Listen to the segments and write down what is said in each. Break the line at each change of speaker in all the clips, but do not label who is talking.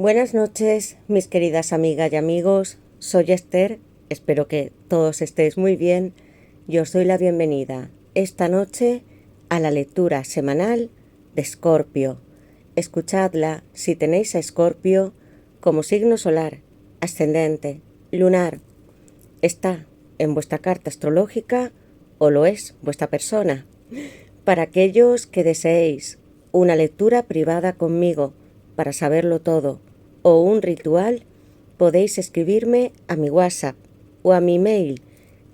Buenas noches, mis queridas amigas y amigos. Soy Esther, espero que todos estéis muy bien. Yo os doy la bienvenida esta noche a la lectura semanal de Escorpio. Escuchadla si tenéis a Escorpio como signo solar, ascendente, lunar. Está en vuestra carta astrológica o lo es vuestra persona. Para aquellos que deseéis una lectura privada conmigo para saberlo todo o un ritual, podéis escribirme a mi WhatsApp o a mi email,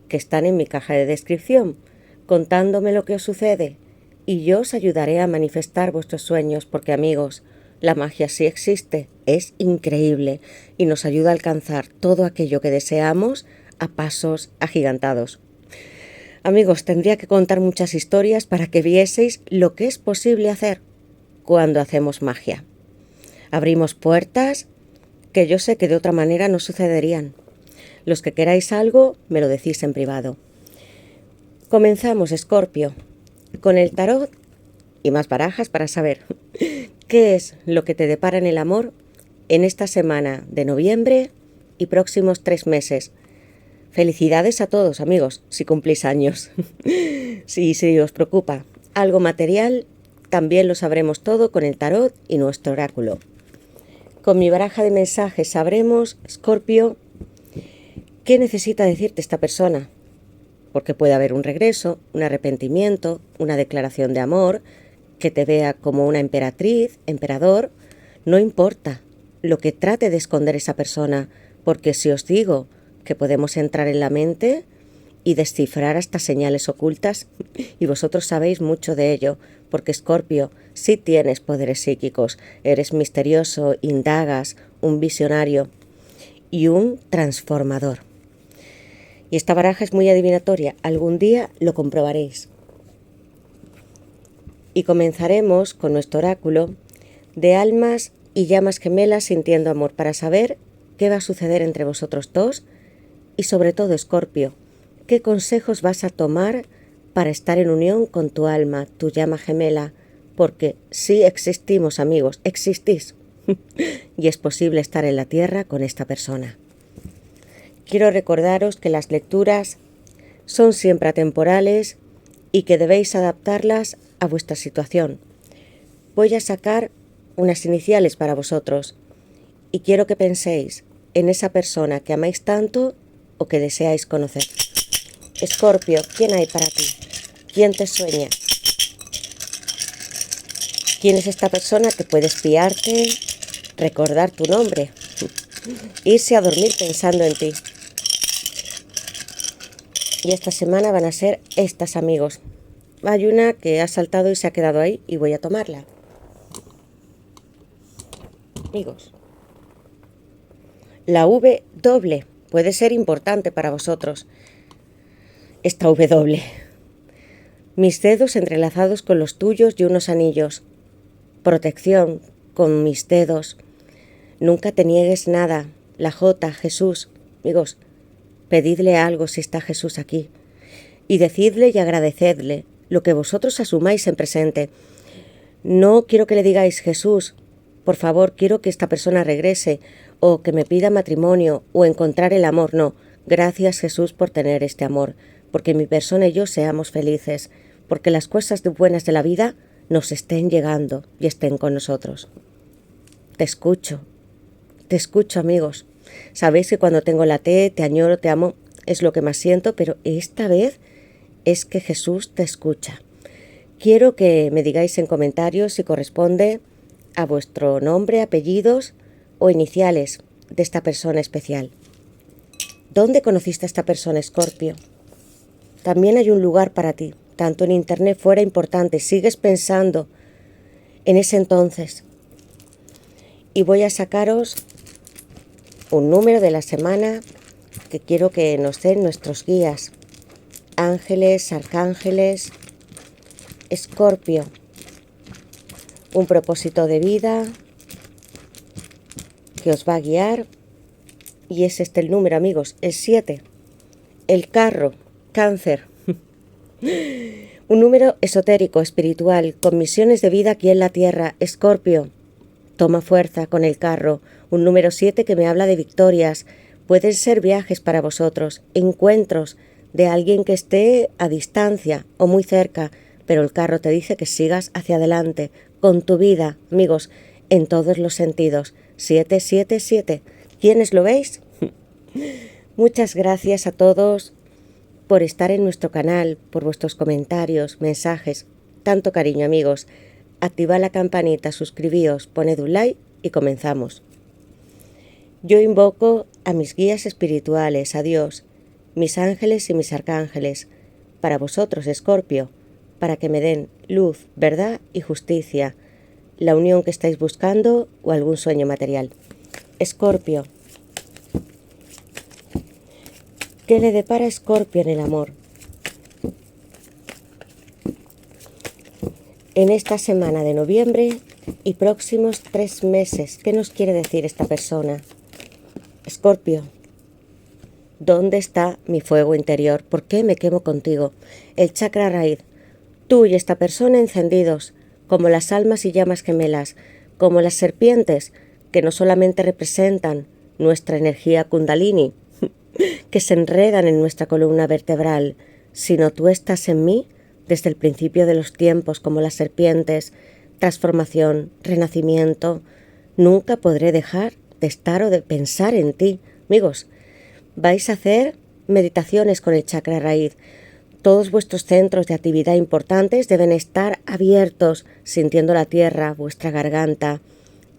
que están en mi caja de descripción, contándome lo que os sucede, y yo os ayudaré a manifestar vuestros sueños, porque amigos, la magia sí existe, es increíble y nos ayuda a alcanzar todo aquello que deseamos a pasos agigantados. Amigos, tendría que contar muchas historias para que vieseis lo que es posible hacer cuando hacemos magia. Abrimos puertas que yo sé que de otra manera no sucederían. Los que queráis algo, me lo decís en privado. Comenzamos, Escorpio, con el tarot y más barajas para saber qué es lo que te depara en el amor en esta semana de noviembre y próximos 3 meses. Felicidades a todos, amigos, si cumplís años. Si os preocupa algo material, también lo sabremos todo con el tarot y nuestro oráculo. Con mi baraja de mensajes sabremos, Escorpio, qué necesita decirte esta persona. Porque puede haber un regreso, un arrepentimiento, una declaración de amor, que te vea como una emperatriz, emperador. No importa lo que trate de esconder esa persona, porque si os digo que podemos entrar en la mente y descifrar hasta señales ocultas, y vosotros sabéis mucho de ello, porque Escorpio, sí tienes poderes psíquicos, eres misterioso, indagas, un visionario y un transformador. Y esta baraja es muy adivinatoria, algún día lo comprobaréis. Y comenzaremos con nuestro oráculo de almas y llamas gemelas sintiendo amor, para saber qué va a suceder entre vosotros dos y sobre todo, Escorpio, qué consejos vas a tomar para estar en unión con tu alma, tu llama gemela, porque sí existimos, amigos, existís. Y es posible estar en la tierra con esta persona. Quiero recordaros que las lecturas son siempre atemporales y que debéis adaptarlas a vuestra situación. Voy a sacar unas iniciales para vosotros y quiero que penséis en esa persona que amáis tanto o que deseáis conocer. Escorpio, ¿quién hay para ti? ¿Quién te sueña? ¿Quién es esta persona que puede espiarte, recordar tu nombre, irse a dormir pensando en ti? Y esta semana van a ser estas, amigos. Hay una que ha saltado y se ha quedado ahí y voy a tomarla. Amigos, la W puede ser importante para vosotros. Esta W. Mis dedos entrelazados con los tuyos y unos anillos. Protección con mis dedos. Nunca te niegues nada. La J, Jesús. Amigos, pedidle algo si está Jesús aquí. Y decidle y agradecedle lo que vosotros asumáis en presente. No quiero que le digáis, Jesús, por favor, quiero que esta persona regrese, o que me pida matrimonio, o encontrar el amor. No, gracias, Jesús, por tener este amor, porque mi persona y yo seamos felices, porque las cosas buenas de la vida nos estén llegando y estén con nosotros. Te escucho, amigos. Sabéis que cuando tengo la T, te añoro, te amo, es lo que más siento, pero esta vez es que Jesús te escucha. Quiero que me digáis en comentarios si corresponde a vuestro nombre, apellidos o iniciales de esta persona especial. ¿Dónde conociste a esta persona, Escorpio? También hay un lugar para ti, tanto en internet fuera importante, sigues pensando en ese entonces. Y voy a sacaros un número de la semana que quiero que nos den nuestros guías, ángeles, arcángeles. Escorpio, un propósito de vida que os va a guiar, y es este el número, amigos, el 7, el carro, Cáncer. Un número esotérico, espiritual, con misiones de vida aquí en la Tierra. Escorpio, toma fuerza con el carro. Un número 7 que me habla de victorias. Pueden ser viajes para vosotros, encuentros de alguien que esté a distancia o muy cerca, pero el carro te dice que sigas hacia adelante con tu vida, amigos, en todos los sentidos. 777. ¿Quiénes lo veis? Muchas gracias a todos por estar en nuestro canal, por vuestros comentarios, mensajes. Tanto cariño, amigos. Activad la campanita, suscribíos, poned un like y comenzamos. Yo invoco a mis guías espirituales, a Dios, mis ángeles y mis arcángeles, para vosotros, Escorpio, para que me den luz, verdad y justicia, la unión que estáis buscando o algún sueño material. Escorpio. ¿Qué le depara a Escorpio en el amor? En esta semana de noviembre y próximos 3 meses, ¿qué nos quiere decir esta persona? Escorpio, ¿dónde está mi fuego interior? ¿Por qué me quemo contigo? El chakra raíz, tú y esta persona encendidos, como las almas y llamas gemelas, como las serpientes, que no solamente representan nuestra energía kundalini, que se enredan en nuestra columna vertebral, sino tú estás en mí desde el principio de los tiempos, como las serpientes, transformación, renacimiento. Nunca podré dejar de estar o de pensar en ti. Amigos, vais a hacer meditaciones con el chakra raíz. Todos vuestros centros de actividad importantes deben estar abiertos, sintiendo la tierra, vuestra garganta,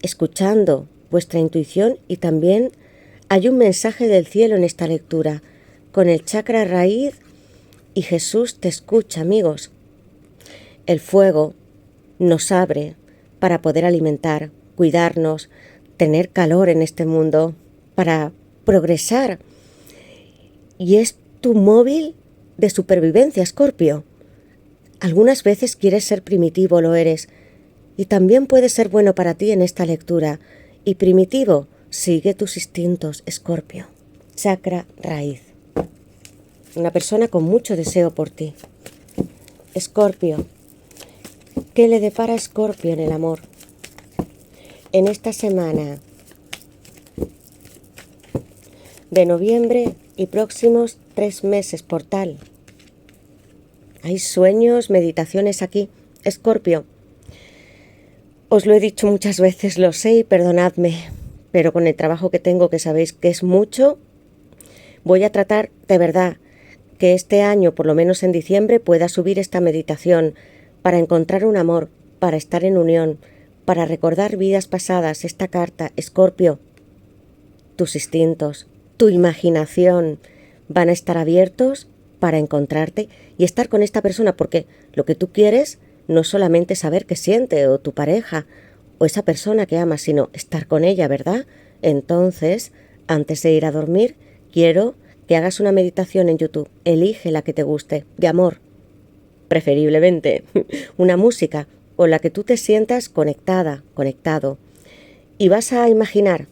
escuchando vuestra intuición, y también hay un mensaje del cielo en esta lectura, con el chakra raíz, y Jesús te escucha, amigos. El fuego nos abre para poder alimentar, cuidarnos, tener calor en este mundo, para progresar. Y es tu móvil de supervivencia, Escorpio. Algunas veces quieres ser primitivo, lo eres, y también puede ser bueno para ti en esta lectura. Y primitivo, sigue tus instintos, Escorpio. Chakra raíz. Una persona con mucho deseo por ti. Escorpio. ¿Qué le depara a Escorpio en el amor? En esta semana de noviembre y próximos 3 meses, portal. Hay sueños, meditaciones aquí. Escorpio. Os lo he dicho muchas veces, lo sé y perdonadme, pero con el trabajo que tengo, que sabéis que es mucho, voy a tratar de verdad que este año, por lo menos en diciembre, pueda subir esta meditación para encontrar un amor, para estar en unión, para recordar vidas pasadas. Esta carta, Escorpio, tus instintos, tu imaginación van a estar abiertos para encontrarte y estar con esta persona, porque lo que tú quieres no es solamente saber qué siente o tu pareja o esa persona que amas, sino estar con ella, ¿verdad? Entonces, antes de ir a dormir, quiero que hagas una meditación en YouTube. Elige la que te guste, de amor, preferiblemente, una música o la que tú te sientas conectada, conectado. Y vas a imaginar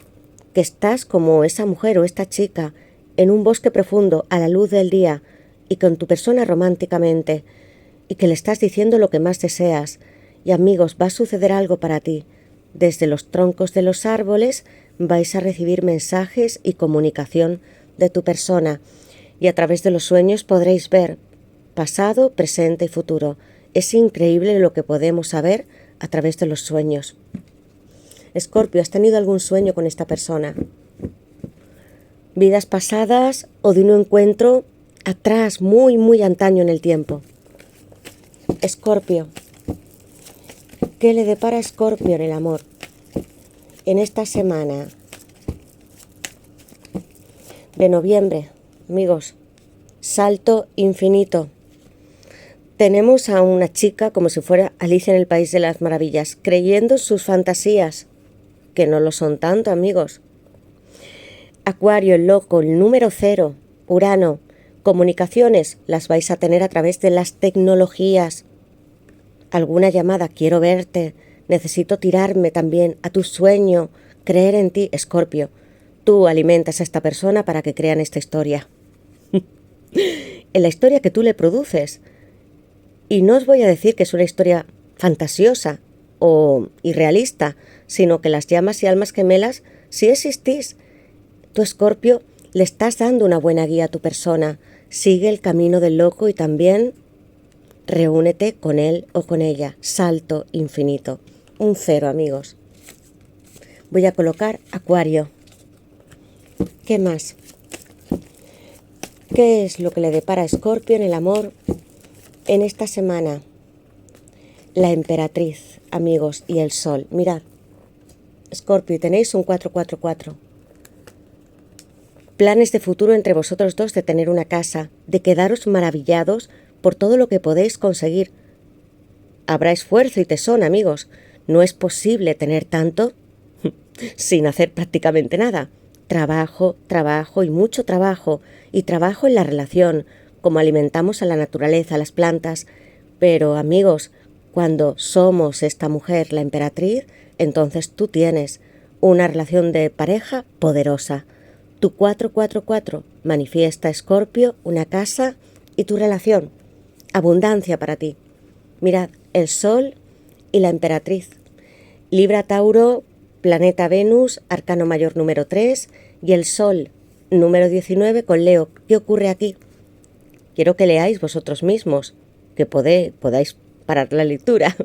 que estás como esa mujer o esta chica en un bosque profundo a la luz del día y con tu persona románticamente, y que le estás diciendo lo que más deseas. Y amigos, va a suceder algo para ti. Desde los troncos de los árboles vais a recibir mensajes y comunicación de tu persona, y a través de los sueños podréis ver pasado, presente y futuro. Es increíble lo que podemos saber a través de los sueños. Escorpio, ¿has tenido algún sueño con esta persona? Vidas pasadas o de un encuentro atrás, muy, muy antaño en el tiempo. Escorpio. ¿Qué le depara a Escorpio en el amor? En esta semana de noviembre, amigos, salto infinito. Tenemos a una chica como si fuera Alicia en el País de las Maravillas, creyendo sus fantasías, que no lo son tanto, amigos. Acuario, el loco, el número 0, Urano, comunicaciones las vais a tener a través de las tecnologías. Alguna llamada, quiero verte, necesito tirarme también a tu sueño, creer en ti, Escorpio. Tú alimentas a esta persona para que crean esta historia. En la historia que tú le produces. Y no os voy a decir que es una historia fantasiosa o irrealista, sino que las llamas y almas gemelas sí existís. Tú, Escorpio, le estás dando una buena guía a tu persona. Sigue el camino del loco y también reúnete con él o con ella. Salto infinito. Un 0, amigos. Voy a colocar Acuario. ¿Qué más? ¿Qué es lo que le depara a Escorpio en el amor en esta semana? La emperatriz, amigos, y el sol. Mirad, Escorpio, tenéis un 444. Planes de futuro entre vosotros dos de tener una casa, de quedaros maravillados por todo lo que podéis conseguir. Habrá esfuerzo y tesón, amigos. No es posible tener tanto sin hacer prácticamente nada. Trabajo, trabajo y mucho trabajo. Y trabajo en la relación, como alimentamos a la naturaleza, a las plantas. Pero, amigos, cuando somos esta mujer, la emperatriz, entonces tú tienes una relación de pareja poderosa. Tu 444 manifiesta, Escorpio, una casa y tu relación. Abundancia para ti. Mirad, el sol y la emperatriz. Libra, Tauro, planeta Venus, arcano mayor número 3 y el sol número 19 con Leo. ¿Qué ocurre aquí? Quiero que leáis vosotros mismos, que podáis parar la lectura.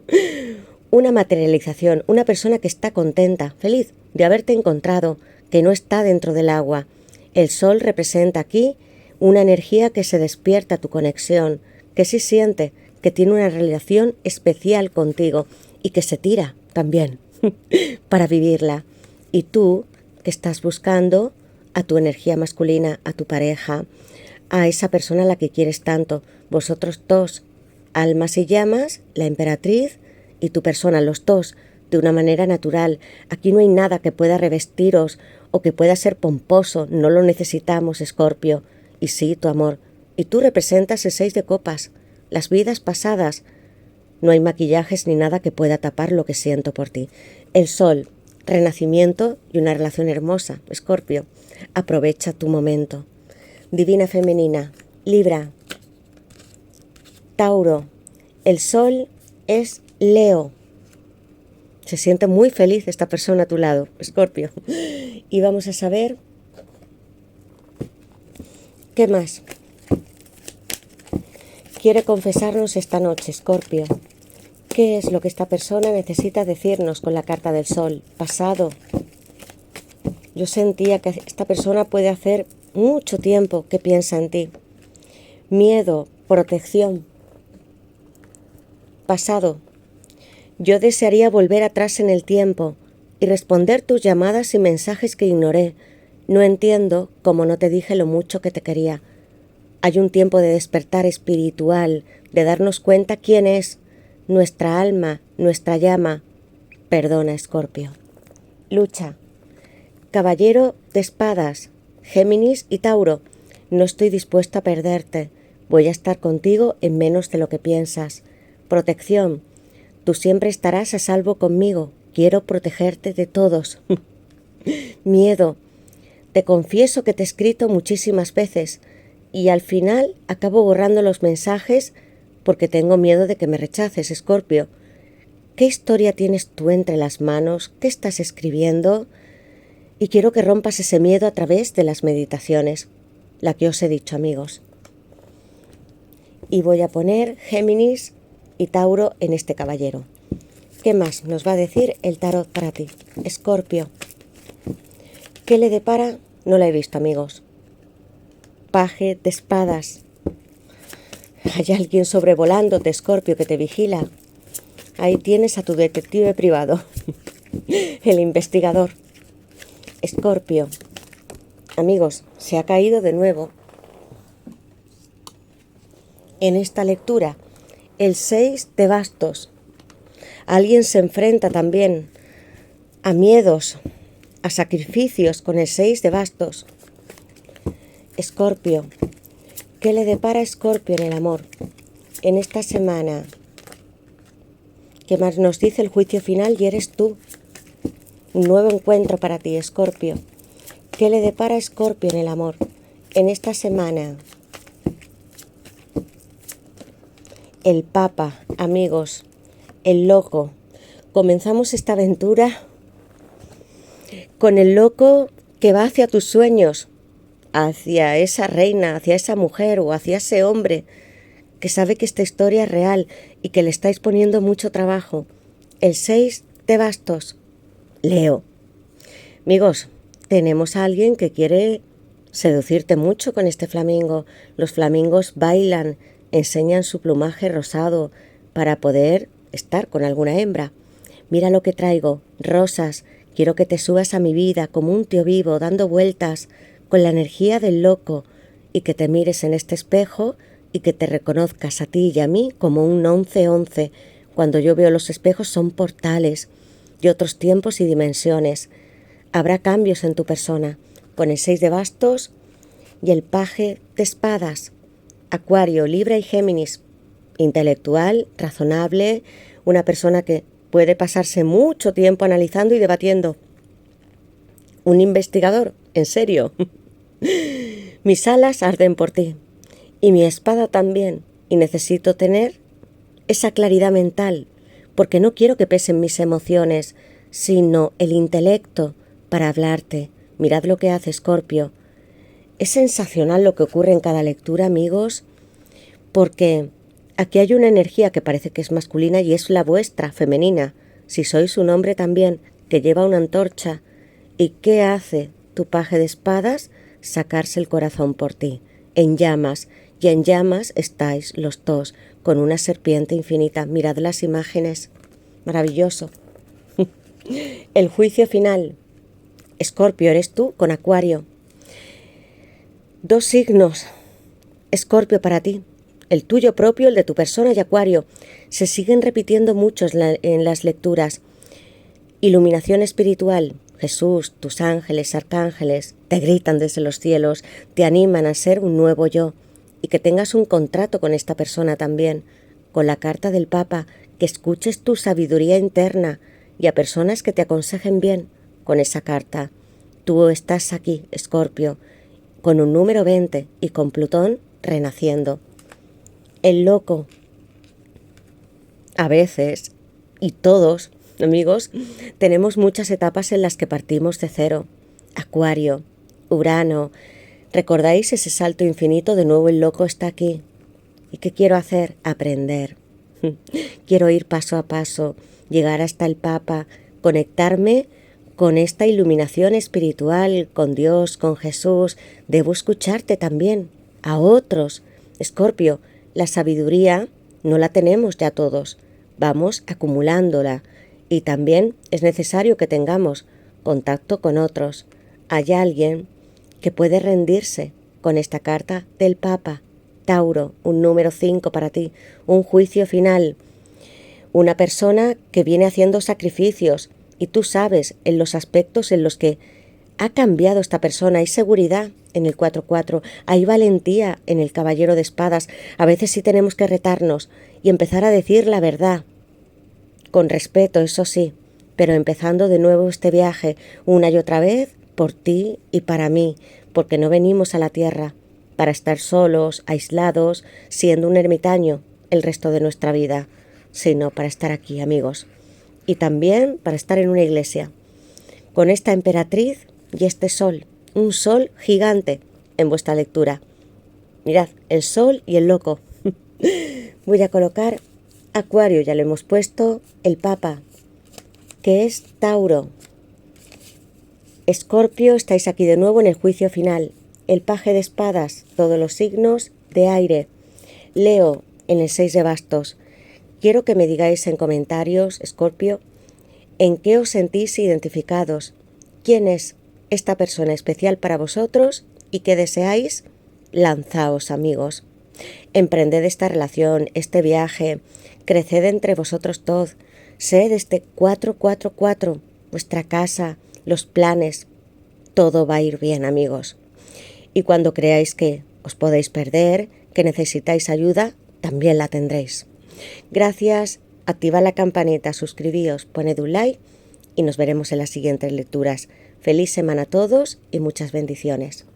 Una materialización, una persona que está contenta, feliz de haberte encontrado, que no está dentro del agua. El sol representa aquí una energía que se despierta a tu conexión, que sí siente, que tiene una relación especial contigo y que se tira también para vivirla. Y tú, que estás buscando a tu energía masculina, a tu pareja, a esa persona a la que quieres tanto, vosotros dos, almas y llamas, la emperatriz y tu persona, los dos, de una manera natural. Aquí no hay nada que pueda revestiros o que pueda ser pomposo, no lo necesitamos, Escorpio. Y sí, tu amor. Y tú representas el 6 de copas, las vidas pasadas. No hay maquillajes ni nada que pueda tapar lo que siento por ti. El sol, renacimiento y una relación hermosa, Escorpio. Aprovecha tu momento. Divina femenina, Libra, Tauro. El sol es Leo. Se siente muy feliz esta persona a tu lado, Escorpio. Y vamos a saber qué más quiere confesarnos esta noche, Escorpio. ¿Qué es lo que esta persona necesita decirnos con la carta del sol? Pasado. Yo sentía que esta persona puede hacer mucho tiempo que piensa en ti. Miedo, protección. Pasado. Yo desearía volver atrás en el tiempo y responder tus llamadas y mensajes que ignoré. No entiendo cómo no te dije lo mucho que te quería. Hay un tiempo de despertar espiritual, de darnos cuenta quién es nuestra alma, nuestra llama. Perdona, Escorpio. Lucha. Caballero de espadas, Géminis y Tauro. No estoy dispuesta a perderte. Voy a estar contigo en menos de lo que piensas. Protección. Tú siempre estarás a salvo conmigo. Quiero protegerte de todos. Miedo. Te confieso que te he escrito muchísimas veces y al final acabo borrando los mensajes porque tengo miedo de que me rechaces, Escorpio. ¿Qué historia tienes tú entre las manos? ¿Qué estás escribiendo? Y quiero que rompas ese miedo a través de las meditaciones, la que os he dicho, amigos. Y voy a poner Géminis y Tauro en este caballero. ¿Qué más nos va a decir el tarot para ti? Escorpio. ¿Qué le depara? No la he visto, amigos. Paje de espadas. Hay alguien sobrevolándote, Escorpio, que te vigila. Ahí tienes a tu detective privado, el investigador. Escorpio. Amigos, se ha caído de nuevo en esta lectura el 6 de bastos. Alguien se enfrenta también a miedos, a sacrificios con el 6 de bastos. Escorpio. ¿Qué le depara a Escorpio en el amor en esta semana? ¿Qué más nos dice el juicio final? Y eres tú. Un nuevo encuentro para ti, Escorpio. ¿Qué le depara a Escorpio en el amor en esta semana? El Papa, amigos, el loco. Comenzamos esta aventura con el loco que va hacia tus sueños, hacia esa reina, hacia esa mujer o hacia ese hombre que sabe que esta historia es real y que le estáis poniendo mucho trabajo. El 6 de bastos. Leo. Amigos, tenemos a alguien que quiere seducirte mucho con este flamingo. Los flamingos bailan, enseñan su plumaje rosado para poder estar con alguna hembra. Mira lo que traigo, rosas. Quiero que te subas a mi vida como un tío vivo, dando vueltas, con la energía del loco, y que te mires en este espejo y que te reconozcas a ti y a mí como un 11-11. Cuando yo veo los espejos son portales de otros tiempos y dimensiones. Habrá cambios en tu persona, con el 6 de bastos y el paje de espadas. Acuario, Libra y Géminis. Intelectual, razonable, una persona que puede pasarse mucho tiempo analizando y debatiendo. Un investigador, en serio. Mis alas arden por ti y mi espada también, y necesito tener esa claridad mental, porque no quiero que pesen mis emociones, sino el intelecto para hablarte. Mirad lo que hace Escorpio. Es sensacional lo que ocurre en cada lectura, amigos, porque aquí hay una energía que parece que es masculina y es la vuestra, femenina. Si sois un hombre también, que lleva una antorcha. ¿Y qué hace tu paje de espadas? Sacarse el corazón por ti, en llamas, y en llamas estáis los dos, con una serpiente infinita. Mirad las imágenes. Maravilloso. El juicio final. Escorpio, eres tú con Acuario. 2 signos. Escorpio para ti. El tuyo propio, el de tu persona y Acuario. Se siguen repitiendo mucho en las lecturas. Iluminación espiritual. Jesús, tus ángeles, arcángeles, te gritan desde los cielos, te animan a ser un nuevo yo, y que tengas un contrato con esta persona también, con la carta del Papa, que escuches tu sabiduría interna y a personas que te aconsejen bien con esa carta. Tú estás aquí, Escorpio, con un número 20 y con Plutón renaciendo. El loco. A veces, y todos, amigos, tenemos muchas etapas en las que partimos de cero. Acuario, Urano. ¿Recordáis ese salto infinito? De nuevo el loco está aquí. ¿Y qué quiero hacer? Aprender. Quiero ir paso a paso, llegar hasta el Papa, conectarme con esta iluminación espiritual, con Dios, con Jesús. Debo escucharte también, a otros. Escorpio, la sabiduría no la tenemos ya todos. Vamos acumulándola. Y también es necesario que tengamos contacto con otros. Hay alguien que puede rendirse con esta carta del Papa. Tauro, un número 5 para ti, un juicio final. Una persona que viene haciendo sacrificios y tú sabes en los aspectos en los que ha cambiado esta persona. Hay seguridad en el 4-4, hay valentía en el caballero de espadas. A veces sí tenemos que retarnos y empezar a decir la verdad. Con respeto, eso sí, pero empezando de nuevo este viaje una y otra vez por ti y para mí, porque no venimos a la tierra para estar solos, aislados, siendo un ermitaño el resto de nuestra vida, sino para estar aquí, amigos, y también para estar en una iglesia, con esta emperatriz y este sol, un sol gigante en vuestra lectura. Mirad, el sol y el loco. Voy a colocar Acuario, ya lo hemos puesto, el Papa, que es Tauro. Escorpio, estáis aquí de nuevo en el juicio final. El paje de espadas, todos los signos de aire. Leo, en el 6 de bastos. Quiero que me digáis en comentarios, Escorpio, en qué os sentís identificados, quién es esta persona especial para vosotros y qué deseáis. Lanzaos, amigos. Emprended esta relación, este viaje, creced entre vosotros todos, sed este 4-4-4, vuestra casa, los planes, todo va a ir bien, amigos. Y cuando creáis que os podéis perder, que necesitáis ayuda, también la tendréis. Gracias, activad la campanita, suscribíos, poned un like y nos veremos en las siguientes lecturas. Feliz semana a todos y muchas bendiciones.